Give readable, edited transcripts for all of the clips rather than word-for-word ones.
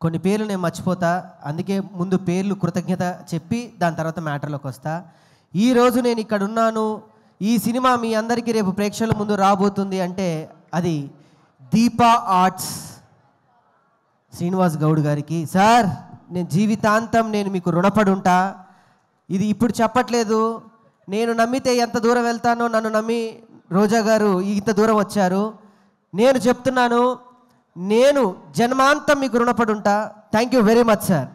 కొన్ని పేర్లు నేను మర్చిపోతా, అందుకే ముందు పేర్లు కృతజ్ఞత చెప్పి దాని తర్వాత మ్యాటర్లోకి వస్తా. ఈరోజు నేను ఇక్కడ ఉన్నాను, ఈ సినిమా మీ అందరికీ రేపు ప్రేక్షకుల ముందు రాబోతుంది అంటే అది దీపా ఆర్ట్స్ శ్రీనివాస్ గౌడ్ గారికి. సార్, నేను జీవితాంతం నేను మీకు రుణపడి ఉంటా. ఇది ఇప్పుడు చెప్పట్లేదు, నేను నమ్మితే ఎంత దూరం వెళ్తానో నన్ను నమ్మి రోజా గారు ఇంత దూరం వచ్చారు. నేను చెప్తున్నాను, నేను జన్మాంతం మీకు రుణపడి ఉంటా. Thank you very much sir.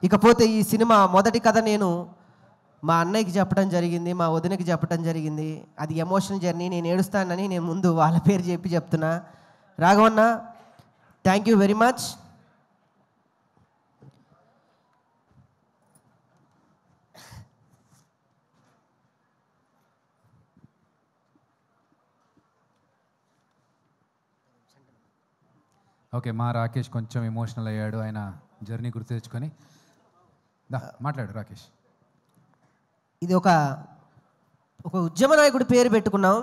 ఇకపోతే ఈ సినిమా మొదటి కథ నేను మా అన్నయ్యకి చెప్పడం జరిగింది, మా వదినకి చెప్పడం జరిగింది. అది ఎమోషనల్ జర్నీ, నేను ఏడుస్తానని నేను ముందు వాళ్ళ పేరు చెప్పి చెప్తున్నా. రాఘవన్న, thank you very much. Okay, మా రాకేష్ కొంచెం ఎమోషనల్ అయ్యాడు, ఆయన జర్నీ గుర్తు తెచ్చుకొని. మాట్లాడు రాకేష్. ఇది ఒక ఉద్యమ నాయకుడి పేరు పెట్టుకున్నాం.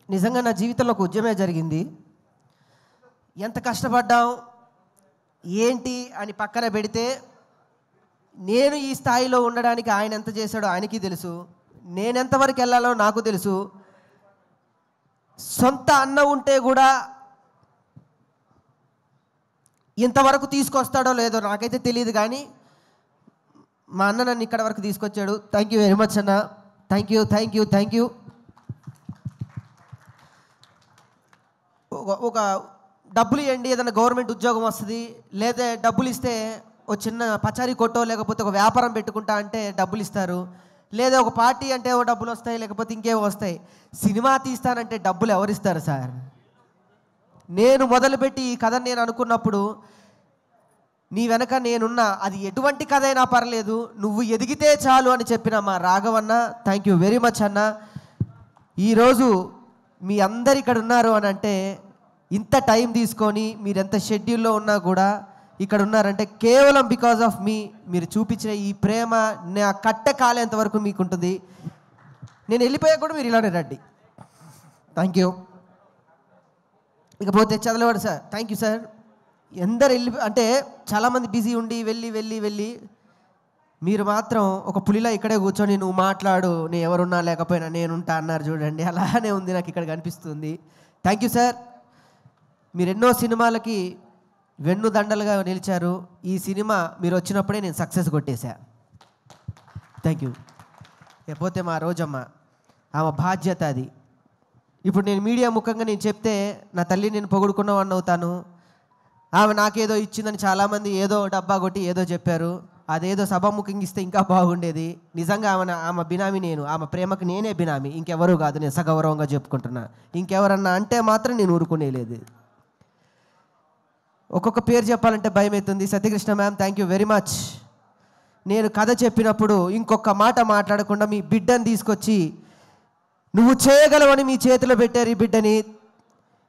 నిజంగా నా జీవితంలో ఒక ఉద్యమే జరిగింది. ఎంత కష్టపడ్డాం ఏంటి అని పక్కన పెడితే, నేను ఈ స్థాయిలో ఉండడానికి ఆయన ఎంత చేశాడో ఆయనకి తెలుసు, నేనెంతవరకు వెళ్ళాలో నాకు తెలుసు. సొంత అన్న ఉంటే కూడా ఇంతవరకు తీసుకొస్తాడో లేదో నాకైతే తెలియదు, కానీ మా అన్న నన్ను ఇక్కడ వరకు తీసుకొచ్చాడు. థ్యాంక్ యూ వెరీ మచ్ అన్న. Thank you thank you thank you. ఒక డబ్బులు ఇవ్వండి, ఏదైనా గవర్నమెంట్ ఉద్యోగం వస్తుంది, లేదా డబ్బులు ఇస్తే ఒక చిన్న పచారీ కొట్టో లేకపోతే ఒక వ్యాపారం పెట్టుకుంటా అంటే డబ్బులు ఇస్తారు, లేదా ఒక పార్టీ అంటే ఓ డబ్బులు వస్తాయి, లేకపోతే ఇంకేమో వస్తాయి. సినిమా తీస్తానంటే డబ్బులు ఎవరిస్తారు సార్? నేను మొదలుపెట్టి ఈ కథను నేను అనుకున్నప్పుడు, నీ వెనక నేనున్నా, అది ఎటువంటి కథ అయినా పర్లేదు, నువ్వు ఎదిగితే చాలు అని చెప్పిన మా రాఘవన్న, థ్యాంక్ యూ వెరీ మచ్ అన్న. ఈరోజు మీ అందరు ఇక్కడ ఉన్నారు అని అంటే, ఇంత టైం తీసుకొని మీరు ఎంత షెడ్యూల్లో ఉన్నా కూడా ఇక్కడ ఉన్నారంటే కేవలం బికాజ్ ఆఫ్ మీ. మీరు చూపించిన ఈ ప్రేమ నా కట్ట కాలేంత వరకు మీకు ఉంటుంది. నేను వెళ్ళిపోయా కూడా మీరు ఇలానే రండి. Thank you. ఇకపోతే చదలవాడు సార్, థ్యాంక్ యూ సార్. ఎందరు వెళ్ళి అంటే చాలామంది బిజీ ఉండి వెళ్ళి మీరు మాత్రం ఒక పులిలా ఇక్కడే కూర్చొని నువ్వు మాట్లాడు, నేను ఎవరున్నా లేకపోయినా నేనుంటా అన్నారు చూడండి, అలానే ఉంది నాకు ఇక్కడ కనిపిస్తుంది. Thank you sir. మీరు ఎన్నో సినిమాలకి వెన్నుదండలుగా నిలిచారు. ఈ సినిమా మీరు వచ్చినప్పుడే నేను సక్సెస్ కొట్టేశా. Thank you. లేకపోతే మా రోజమ్మ, ఆమె బాధ్యత అది. ఇప్పుడు నేను మీడియా ముఖంగా నేను చెప్తే నా తల్లి నేను పొగుడుకున్నవాడిని అవుతాను. ఆమె నాకేదో ఇచ్చిందని చాలామంది ఏదో డబ్బా కొట్టి ఏదో చెప్పారు. అదేదో సభాముఖంగా ఇస్తే ఇంకా బాగుండేది. నిజంగా ఆమె బినామీ నేను, ఆమె ప్రేమకు నేనే బినామీ, ఇంకెవరూ కాదు. నేను సగౌరవంగా చెప్పుకుంటున్నా. ఇంకెవరన్నా అంటే మాత్రం నేను ఊరుకునేలేదు. ఒక్కొక్క పేరు చెప్పాలంటే భయం అవుతుంది. Satyakrishna ma'am, thank you very much. నేను కథ చెప్పినప్పుడు ఇంకొక మాట మాట్లాడకుండా మీ బిడ్డని తీసుకొచ్చి నువ్వు చేయగలవని మీ చేతిలో పెట్టారు ఈ బిడ్డని.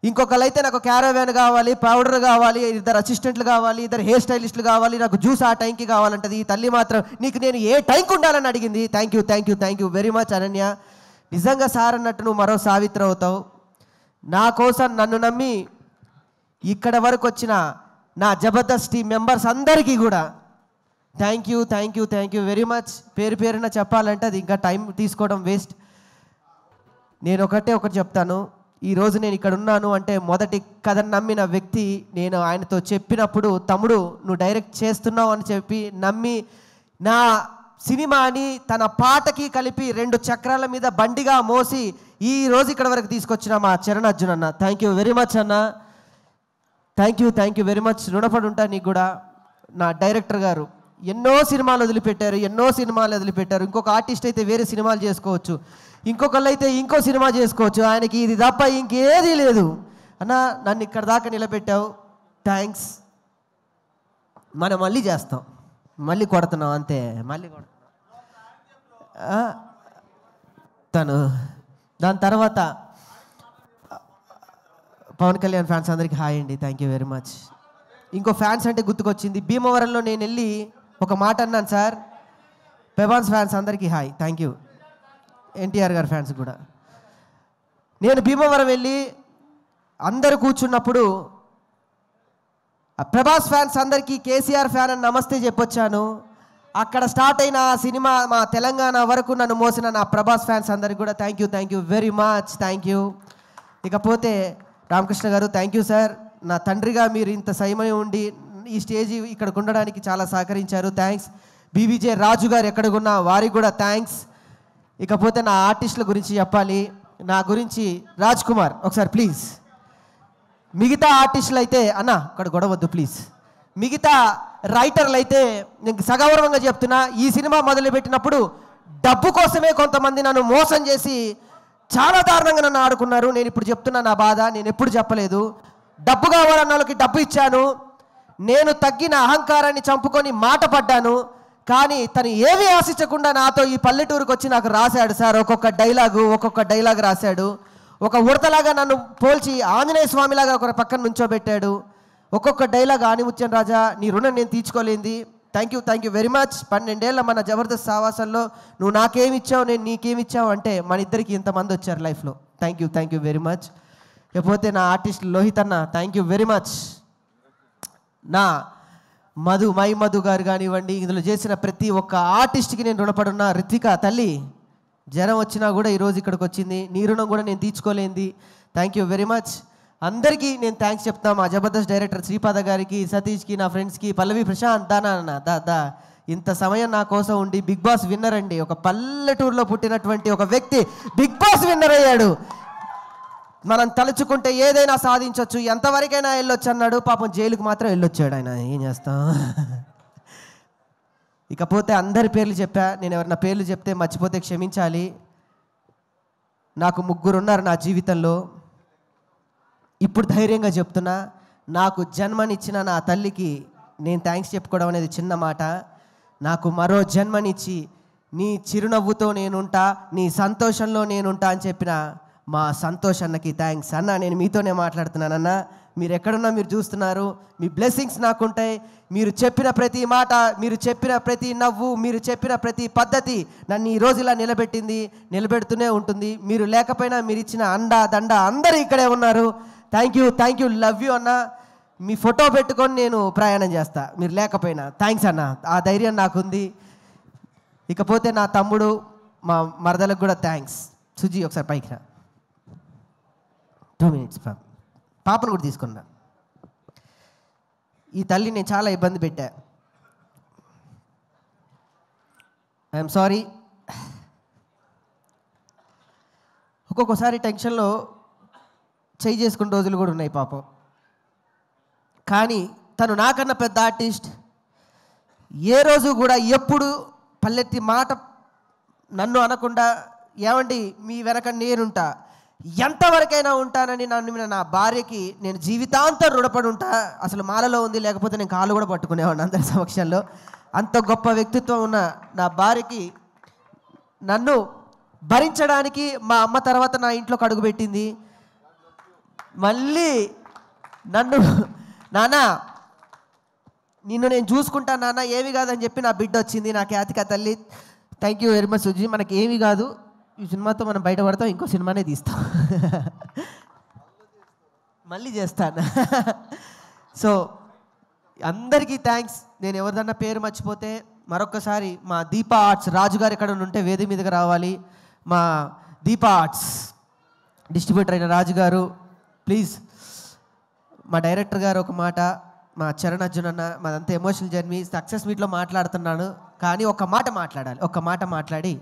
ఇంకొకళ్ళైతే నాకు క్యారవాన్ కావాలి, పౌడర్ కావాలి, 2 అసిస్టెంట్లు కావాలి, 2 హెయిర్ స్టైలిస్టులు కావాలి, నాకు జ్యూస్ ఆ టైంకి కావాలంటది. ఈ తల్లి మాత్రం నీకు నేను ఏ టైంకి ఉండాలని అడిగింది. Thank you thank you thank you very much Ananya. నిజంగా సార్ అన్నట్టు నువ్వు మరో సావిత్రి అవుతావు. నా కోసం నన్ను నమ్మి ఇక్కడ వరకు వచ్చిన నా జబర్దస్త్ టీం మెంబర్స్ అందరికీ కూడా thank you thank you thank you very much. పేరు పేరున చెప్పాలంటే అది ఇంకా టైం తీసుకోవడం వేస్ట్. నేను ఒకటి చెప్తాను. ఈరోజు నేను ఇక్కడ ఉన్నాను అంటే మొదటి కథను నమ్మిన వ్యక్తి నేను. ఆయనతో చెప్పినప్పుడు తమ్ముడు నువ్వు డైరెక్ట్ చేస్తున్నావు అని చెప్పి నమ్మి నా సినిమాని తన పాటకి కలిపి 2 చక్రాల మీద బండిగా మోసి ఈ రోజు ఇక్కడ వరకు తీసుకొచ్చిన మా చరణ్ అర్జున్ అన్న, థ్యాంక్ యూ వెరీ మచ్ అన్న. Thank you very much. రుణపడి ఉంటా నీకు కూడా. నా డైరెక్టర్ గారు ఎన్నో సినిమాలు వదిలిపెట్టారు. ఇంకొక ఆర్టిస్ట్ అయితే వేరే సినిమాలు చేసుకోవచ్చు, ఇంకొకళ్ళు అయితే ఇంకో సినిమా చేసుకోవచ్చు. ఆయనకి ఇది తప్ప ఇంకేదీ లేదు. అన్న నన్ను ఇక్కడ దాకా నిలబెట్టావు, థ్యాంక్స్. మనం మళ్ళీ చేస్తాం, మళ్ళీ కొడుతున్నాం అంతే, మళ్ళీ కొడుతున్నాం. తను దాని తర్వాత పవన్ కళ్యాణ్ ఫ్యాన్స్ అందరికీ హాయ్ అండి, థ్యాంక్ యూ వెరీ మచ్. ఇంకో ఫ్యాన్స్ అంటే గుర్తుకొచ్చింది. భీమవరంలో నేను వెళ్ళి ఒక మాట అన్నాను సార్. పెబాన్స్ ఫ్యాన్స్ అందరికీ హాయ్, థ్యాంక్ యూ. ఎన్టీఆర్ గారి ఫ్యాన్స్ కూడా. నేను భీమవరం వెళ్ళి అందరూ కూర్చున్నప్పుడు ప్రభాస్ ఫ్యాన్స్ అందరికీ కేసీఆర్ ఫ్యాన్ అని నమస్తే చెప్పొచ్చాను. అక్కడ స్టార్ట్ అయిన ఆ సినిమా మా తెలంగాణ వరకు నన్ను మోసిన నా ప్రభాస్ ఫ్యాన్స్ అందరికి కూడా thank you very much, thank you. ఇకపోతే రామకృష్ణ గారు థ్యాంక్ యూ సార్. నా తండ్రిగా మీరు ఇంత సమయం ఉండి ఈ స్టేజ్ ఇక్కడికి ఉండడానికి చాలా సహకరించారు, థ్యాంక్స్. బీబీజే రాజు గారు ఎక్కడికున్నా వారికి కూడా థ్యాంక్స్. ఇకపోతే నా ఆర్టిస్టుల గురించి చెప్పాలి. నా గురించి రాజ్ కుమార్ ఒకసారి ప్లీజ్. మిగతా ఆర్టిస్టులు అయితే అన్న అక్కడ గొడవద్దు ప్లీజ్. మిగతా రైటర్లు అయితే నేను సగౌరవంగా చెప్తున్నా, ఈ సినిమా మొదలుపెట్టినప్పుడు డబ్బు కోసమే కొంతమంది నన్ను మోసం చేసి చాలా దారుణంగా నన్ను ఆడుకున్నారు. నేను ఇప్పుడు చెప్తున్నా నా బాధ, నేను ఎప్పుడు చెప్పలేదు. డబ్బు కావాలన్న వాళ్ళకి డబ్బు ఇచ్చాను. నేను తగ్గిన అహంకారాన్ని చంపుకొని మాట పడ్డాను. కానీ తను ఏమీ ఆశించకుండా నాతో ఈ పల్లెటూరుకు వచ్చి నాకు రాశాడు సార్. ఒక్కొక్క డైలాగ్ రాశాడు. ఒక ఉడతలాగా నన్ను పోల్చి ఆంజనేయ స్వామిలాగా ఒక పక్కన నుంచోబెట్టాడు. ఒక్కొక్క డైలాగ్ ఆనిముత్యం రాజా నీ రుణం నేను తీర్చుకోలేంది. Thank you very much. 12 ఏళ్ళ మన జబర్దస్త్ సావాసంలో నువ్వు నాకేమిచ్చావు నేను నీకేమిచ్చావు అంటే మన ఇద్దరికి ఇంతమంది వచ్చారు లైఫ్లో. Thank you very much. లేకపోతే నా ఆర్టిస్ట్ లోహిత్ అన్న థ్యాంక్ యూ వెరీ మచ్. నా మధు గారు కానివ్వండి, ఇందులో చేసిన ప్రతి ఒక్క ఆర్టిస్ట్కి నేను రుణపడున్నా. రిత్విక తల్లి జ్వరం వచ్చినా కూడా ఈరోజు ఇక్కడికి వచ్చింది, నీ రుణం కూడా నేను తీర్చుకోలేంది. Thank you very much. అందరికీ నేను థ్యాంక్స్ చెప్తాను. మా జబర్దస్త్ డైరెక్టర్ శ్రీపాద గారికి, సతీష్కి, నా ఫ్రెండ్స్కి, పల్లవి ప్రశాంత్ దా ఇంత సమయం నా కోసం ఉండి బిగ్ బాస్ విన్నర్ అండి. ఒక పల్లెటూరులో పుట్టినటువంటి ఒక వ్యక్తి బిగ్ బాస్ విన్నర్ అయ్యాడు. మనం తలుచుకుంటే ఏదైనా సాధించవచ్చు, ఎంతవరకైనా వెళ్ళొచ్చు అన్నాడు. పాపం జైలుకు మాత్రం వెళ్ళొచ్చాడు ఆయన. ఏం చేస్తాం. ఇకపోతే అందరి పేర్లు చెప్పా. నేను ఎవరైనా పేర్లు చెప్తే మర్చిపోతే క్షమించాలి. నాకు 3 ఉన్నారు నా జీవితంలో. ఇప్పుడు ధైర్యంగా చెప్తున్నా, నాకు జన్మనిచ్చిన నా తల్లికి నేను థ్యాంక్స్ చెప్పుకోవడం అనేది చిన్న మాట. నాకు మరో జన్మనిచ్చి నీ చిరునవ్వుతో నేనుంటా, నీ సంతోషంలో నేనుంటా అని చెప్పిన మా సంతోష్ అన్నకి థ్యాంక్స్. అన్న నేను మీతోనే మాట్లాడుతున్నానన్న. మీరు ఎక్కడున్నా మీరు చూస్తున్నారు, మీ బ్లెస్సింగ్స్ నాకుంటాయి. మీరు చెప్పిన ప్రతి మాట, మీరు చెప్పిన ప్రతి నవ్వు, మీరు చెప్పిన ప్రతి పద్ధతి నన్ను ఈ రోజు ఇలా నిలబెడుతూనే ఉంటుంది. మీరు లేకపోయినా మీరు ఇచ్చిన అండా దండ అందరూ ఇక్కడే ఉన్నారు. థ్యాంక్ యూ లవ్ యూ అన్న. మీ ఫోటో పెట్టుకొని నేను ప్రయాణం చేస్తా మీరు లేకపోయినా. థ్యాంక్స్ అన్న, ఆ ధైర్యం నాకుంది. ఇకపోతే నా తమ్ముడు మా మరదలకు కూడా థ్యాంక్స్. సుజీ ఒకసారి పైకి రా. 2 minutes పాపను కూడా తీసుకున్నా. ఈ తల్లి నేను చాలా ఇబ్బంది పెట్టా. I'm sorry. ఒక్కొక్కసారి టెన్షన్లో చేయి చేసుకున్న రోజులు కూడా ఉన్నాయి పాపం. కానీ తను నాకన్నా పెద్ద ఆర్టిస్ట్. ఏ రోజు కూడా ఎప్పుడు పల్లెత్తి మాట నన్ను అనకుండా, ఏమండి మీ వెనక నేనుంటా, ఎంతవరకైనా ఉంటానని నన్ను నా భార్యకి నేను జీవితాంతం రుణపడి ఉంటా. అసలు మాలలో ఉంది, లేకపోతే నేను కాళ్ళు కూడా పట్టుకునేవాడిని అందరి సమక్షంలో. అంత గొప్ప వ్యక్తిత్వం ఉన్న నా భార్యకి నన్ను భరించడానికి మా అమ్మ తర్వాత నా ఇంట్లోకి అడుగుపెట్టింది. మళ్ళీ నన్ను నాన్న నిన్ను నేను చూసుకుంటా నాన్న, ఏమి కాదని చెప్పి నా బిడ్డ వచ్చింది, నా ఖ్యాతిక తల్లి. Thank you very much Suji. మనకి ఏమి కాదు, ఈ సినిమాతో మనం బయటపడతాం, ఇంకో సినిమానే తీస్తాం. మళ్ళీ చేస్తాను. సో అందరికీ థ్యాంక్స్. నేను ఎవరిదన్నా పేరు మర్చిపోతే మరొకసారి మా దీపా ఆర్ట్స్ రాజుగారు ఎక్కడ ఉంటే వేది మీదకి రావాలి. మా దీపా ఆర్ట్స్ డిస్ట్రిబ్యూటర్ అయిన రాజుగారు ప్లీజ్. మా డైరెక్టర్ గారు ఒక మాట, మా చరణ్ అర్జున్ అన్న, మాదంతా ఎమోషనల్ జర్నీ. సక్సెస్ మీట్లో మాట్లాడుతున్నాను కానీ ఒక్క మాట మాట్లాడాలి. ఒక్క మాట మాట్లాడి